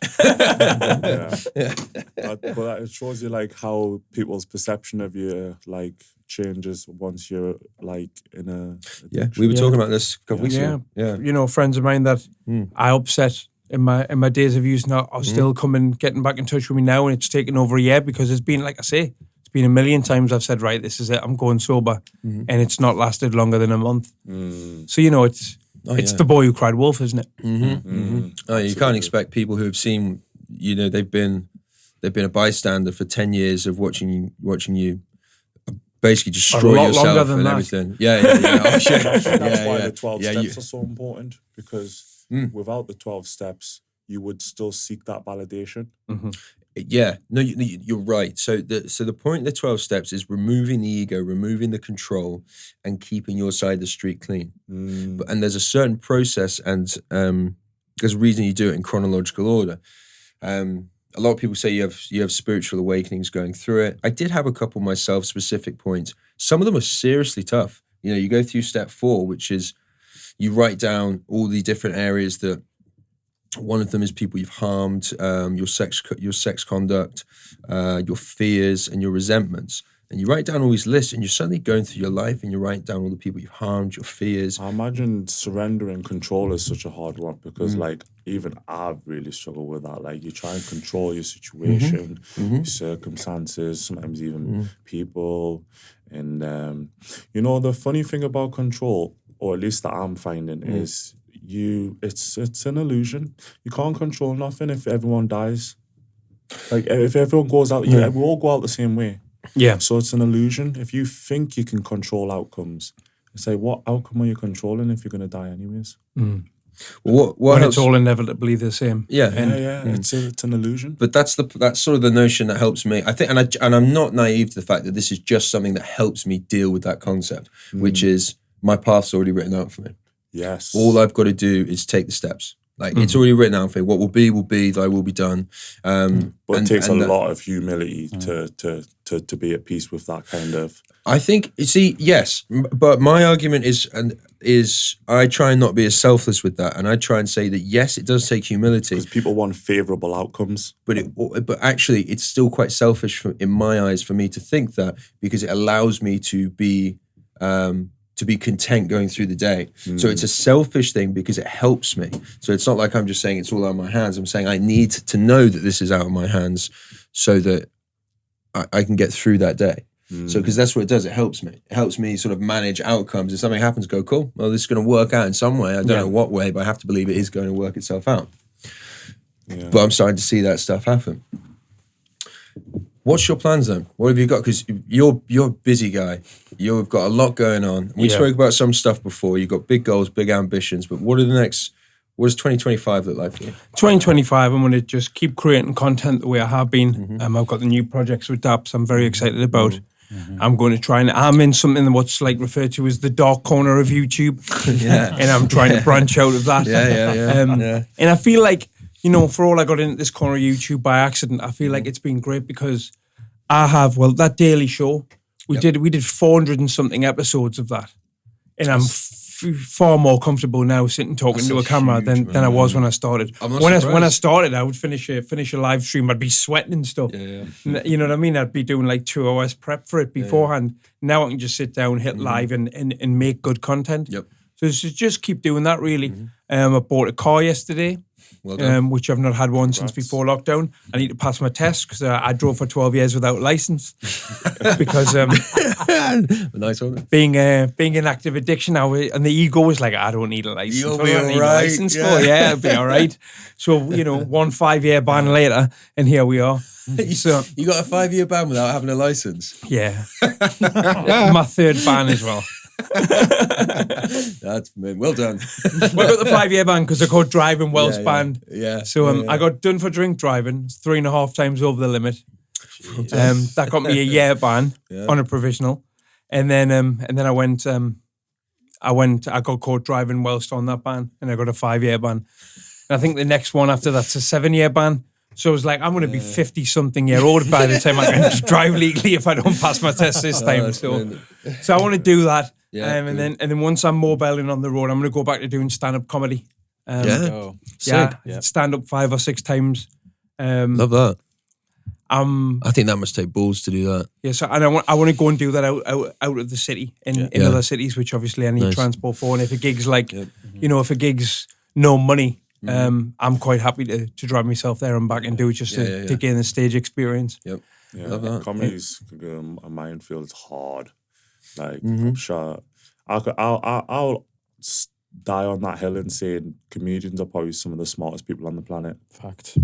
But it shows you like how people's perception of you like changes once you're like in a addiction. Yeah, we were talking about this a couple weeks ago. Yeah. You know, friends of mine that I upset in my days of using it are still getting back in touch with me now, and it's taken over a year because it's been, like I say, it's been a million times I've said, right, this is it, I'm going sober, and it's not lasted longer than a month. So, you know, it's the boy who cried wolf, isn't it? Oh, you can't expect people who have seen, you know, they've been a bystander for 10 years of watching you basically destroy yourself and everything. Yeah. Oh, shit. That's why the 12 steps are so important, because without the 12 steps, you would still seek that validation. Yeah, no, you're right. So the point of the 12 steps is removing the ego, removing the control, and keeping your side of the street clean. And there's a certain process, and there's a reason you do it in chronological order. A lot of people say you have spiritual awakenings going through it. I did have a couple myself, specific points. Some of them are seriously tough. You know, you go through step 4, which is you write down all the different areas that. One of them is people you've harmed, your sex conduct, your fears, and your resentments. And you write down all these lists, and you're suddenly going through your life, and you write down all the people you've harmed, your fears. I imagine surrendering control is such a hard one because, like, even I've really struggled with that. Like, you try and control your situation, your circumstances, sometimes even people. And, you know, the funny thing about control, or at least that I'm finding, is it's an illusion. You can't control nothing if everyone dies. Like, if everyone goes out, we all go out the same way. Yeah. So it's an illusion. If you think you can control outcomes, it's like, what outcome are you controlling if you're going to die anyways? Well, when it's all inevitably the same. Yeah. It's an illusion. But that's sort of the notion that helps me. I think, and I'm not naive to the fact that this is just something that helps me deal with that concept, which is my path's already written out for me. Yes. All I've got to do is take the steps. Like, it's already written out for me. What will be, thy will be done. But it takes a lot of humility to be at peace with that kind of... I think, you see, yes, but my argument is I try and not be as selfless with that, and I try and say that, yes, it does take humility. Because people want favourable outcomes. But actually, it's still quite selfish in my eyes for me to think that, because it allows me to be content going through the day. So it's a selfish thing because it helps me. So it's not like I'm just saying it's all out of my hands. I'm saying I need to know that this is out of my hands so that I can get through that day. So because that's what it does. It helps me. It helps me sort of manage outcomes. If something happens, go, cool. Well, this is going to work out in some way. I don't know what way, but I have to believe it is going to work itself out. Yeah. But I'm starting to see that stuff happen. What's your plans then? What have you got? Because you're a busy guy. You've got a lot going on. We spoke about some stuff before. You've got big goals, big ambitions. But what does 2025 look like for you? 2025, I'm going to just keep creating content the way I have been. I've got the new projects with DAPS I'm very excited about. I'm going to try and I'm in something that what's like referred to as the dark corner of YouTube. And I'm trying to branch out of that. And I feel like, you know, for all I got into this corner of YouTube by accident, I feel like it's been great because I have, that daily show, we did 400 and something episodes of that. And I'm far more comfortable now sitting talking to a camera than I was when I started. When I started, I would finish a live stream, I'd be sweating and stuff. You know what I mean? I'd be doing like 2 hours prep for it beforehand. Now I can just sit down, hit live, and make good content. Yep. So just keep doing that. Really. I bought a car yesterday. Well which I've not had one since before lockdown. I need to pass my test because I drove for 12 years without a license. Because nice one. Being in active addiction now, and the ego was like, I don't need a license. You'll be all right. It'll be all right. So 1 5-year ban later, and here we are. So you got a 5-year ban without having a license. Yeah, my 3rd ban as well. That's well done. Well, I got the 5-year ban because I got driving well spanned. Yeah. So I got done for drink driving. It's 3.5 times over the limit. That got me a year ban on a provisional, and then I got caught driving whilst on that ban, and I got a 5-year ban. And I think the next one after that's a 7-year ban. So I was like, I'm going to be 50-something-year-old by the time I can drive legally if I don't pass my test this time. So I want to do that. Yeah, and then once I'm mobile and on the road, I'm going to go back to doing stand-up comedy. Stand up 5 or 6 times. Love that. I think that must take balls to do that. Yeah, so and I want to go and do that out of the city in other cities, which obviously I need transport for. And if a gig's if a gig's no money, I'm quite happy to drive myself there and back and do it just to gain the stage experience. Yep. Yeah, love that. Comedy's a minefield. It's hard. Like I'm sure I'll die on that hill and saying comedians are probably some of the smartest people on the planet. Fact.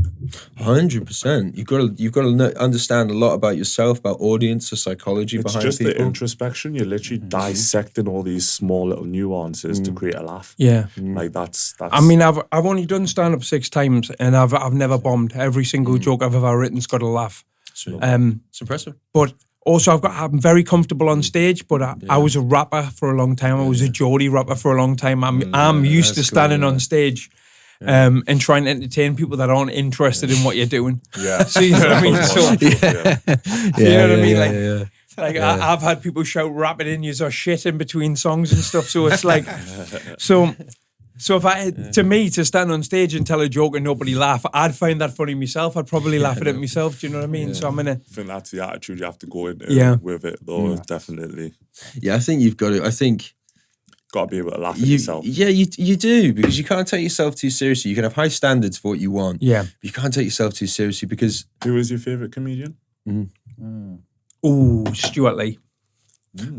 100%. You've got to understand a lot about yourself, about audience, the psychology behind people. It's just the introspection. You're literally dissecting all these small little nuances to create a laugh. Yeah, like that's. I mean, I've only done stand up 6 times, and I've never bombed. Every single joke I've ever written's got a laugh. It's impressive, but. Also, I'm very comfortable on stage, but I was a rapper for a long time. I was a Geordie rapper for a long time. I'm used to standing on stage and trying to entertain people that aren't interested in what you're doing. Yeah. So you know what I mean? You know what I mean? I've had people shout rapping in yous or shit in between songs and stuff. So it's like, So if to stand on stage and tell a joke and nobody laugh, I'd find that funny myself. I'd probably laugh at it myself. Do you know what I mean? So I think that's the attitude you have to go into with it, though. Definitely. Yeah, I think you've got to. Got to be able to laugh at yourself. Yeah, you do, because you can't take yourself too seriously. You can have high standards for what you want. Yeah, but you can't take yourself too seriously because. Who is your favourite comedian? Ooh, Stuart Lee.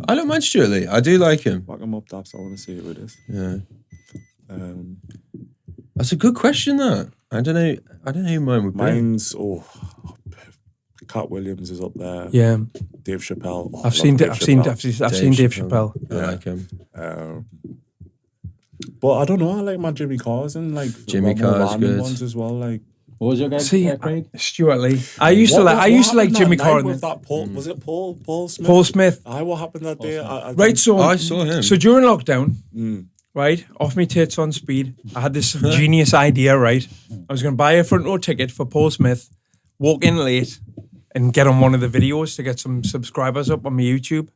I don't mind Stuart Lee. I do like him. Back him up, Daps. I want to see who it is. Yeah. That's a good question. That I don't know who mine would be. Mine's Cat Williams is up there. Yeah, Dave Chappelle. I've seen Dave Chappelle. I like him. But I don't know. I like my Jimmy Carr's and like Jimmy Carr's good ones as well. Like, what was your guy? Craig? Stuart Lee. I used to like Jimmy Carr. Was it Paul Smith? Paul Smith. What happened that day? Right. So I saw him. So during lockdown. Right, off me tits on speed. I had this genius idea, right? I was going to buy a front row ticket for Paul Smith, walk in late, and get on one of the videos to get some subscribers up on my YouTube.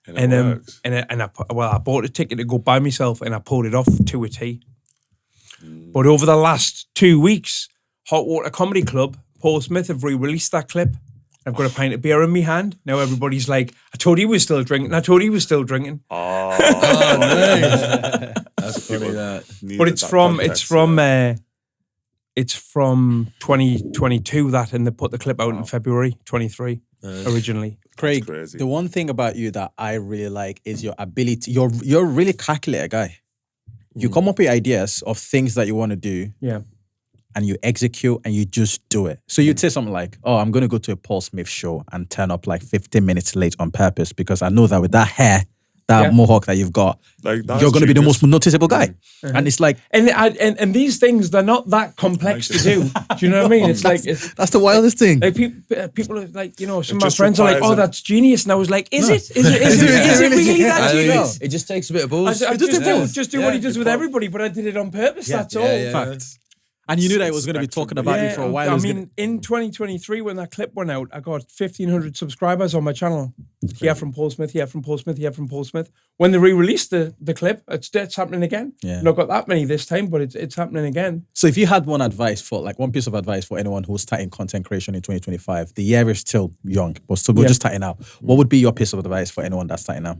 And I bought a ticket to go by myself, and I pulled it off to a T. But over the last 2 weeks, Hot Water Comedy Club, Paul Smith have re-released that clip. I've got a pint of beer in my hand. Now everybody's like, I told you he was still drinking. I told you he was still drinking. Oh, nice. That's funny that. But it's from 2022 that, and they put the clip out in February 23 originally. Craig, the one thing about you that I really like is your ability. You're a really calculated guy. You come up with ideas of things that you want to do. Yeah. And you execute and you just do it. So you'd say something like, oh, I'm going to go to a Paul Smith show and turn up like 15 minutes late on purpose because I know that with that hair, that mohawk that you've got, you're going to be the most noticeable guy. And it's like... And these things, they're not that complex to do. Do you know what I mean? It's like... That's the wildest thing. Like people are like, some of my friends are like, oh, that's genius. And I was like, is it really that genius? It just takes a bit of balls. I just do what he does with everybody, but I did it on purpose, that's all. Facts. And you knew that it was going to be talking about you for a while. I mean, in 2023, when that clip went out, I got 1,500 subscribers on my channel. Yeah, from Paul Smith, yeah, from Paul Smith, yeah, from Paul Smith. When they re-released the clip, it's happening again. Yeah. Not got that many this time, but it's happening again. So if you had one piece of advice for anyone who's starting content creation in 2025, the year is still young, but still we're just starting out. What would be your piece of advice for anyone that's starting out?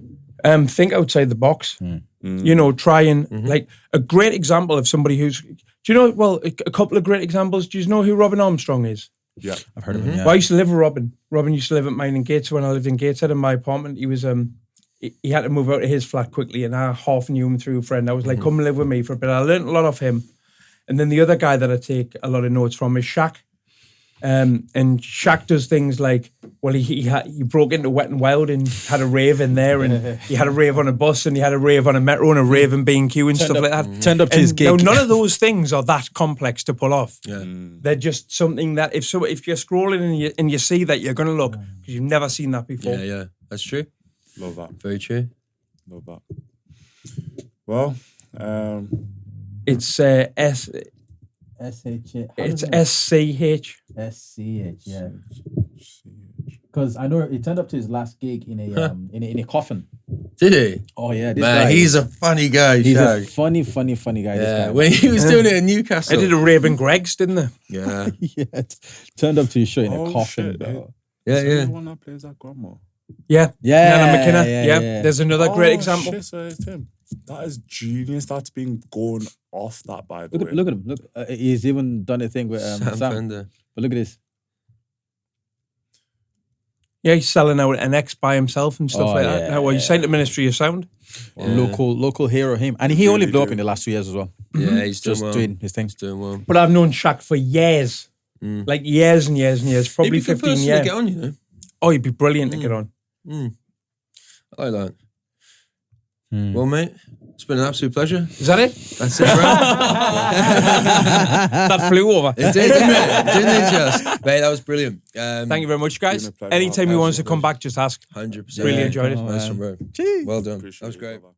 Think outside the box. You know, try and like a great example of somebody who's. Do you know? Well, a couple of great examples. Do you know who Robin Armstrong is? Yeah, I've heard of him. Yeah. Well, I used to live with Robin. Robin used to live at mine in Gateshead when I lived in Gateshead in my apartment. He was he had to move out of his flat quickly, and I half knew him through a friend. I was like, come live with me for a bit. I learned a lot off him. And then the other guy that I take a lot of notes from is Shaq. And Shaq does things like, well, he broke into Wet and Wild and had a rave in there, and he had a rave on a bus, and he had a rave on a metro, and a rave in B&Q and stuff like that. Turned up to his gig. Now, none of those things are that complex to pull off. Yeah. They're just something that if you're scrolling and you see that, you're going to look because you've never seen that before. Yeah, that's true. Love that. Very true. Love that. Well, it's It's SCH. SCH, yeah. Because I know he turned up to his last gig in a in a coffin. Did he? Oh yeah, this man, guy, he's a funny guy. He's Shag. a funny guy. Yeah, this guy, when he was doing it in Newcastle, I did a rave in Greg's, didn't they? Yeah, yeah. Turned up to his show in a coffin. Shit, bro. Is yeah. the one that plays that grandma? Yeah, Yeah, Nana McKenna. yeah. There's another great example. Shit, so it's him. That is genius. That's been going off that, by the way. Look at him. Look, he's even done a thing with Sam Sam. Fender. But look at this. Yeah, he's selling out an X by himself and stuff like that. Now, well, you signed to Ministry of Sound. Yeah. Local hero, him, and he only blew up in the last 2 years as well. Yeah, he's doing Just well. doing his thing. He's doing well. But I've known Shaq for years, like years and years and years, probably He'd be a good 15 person years. to get on, you know. Oh, he'd be brilliant to get on. I like that. Well, mate, it's been an absolute pleasure. Is that it? That's it, bro. That flew over. It did, didn't it? Didn't it just? Mate, that was brilliant. Thank you very much, guys. Been a pleasure. Anytime you want us to come back, just ask. 100%. Really enjoyed it. Nice one, bro. Cheers. Well done. Appreciate That was it, great. brother.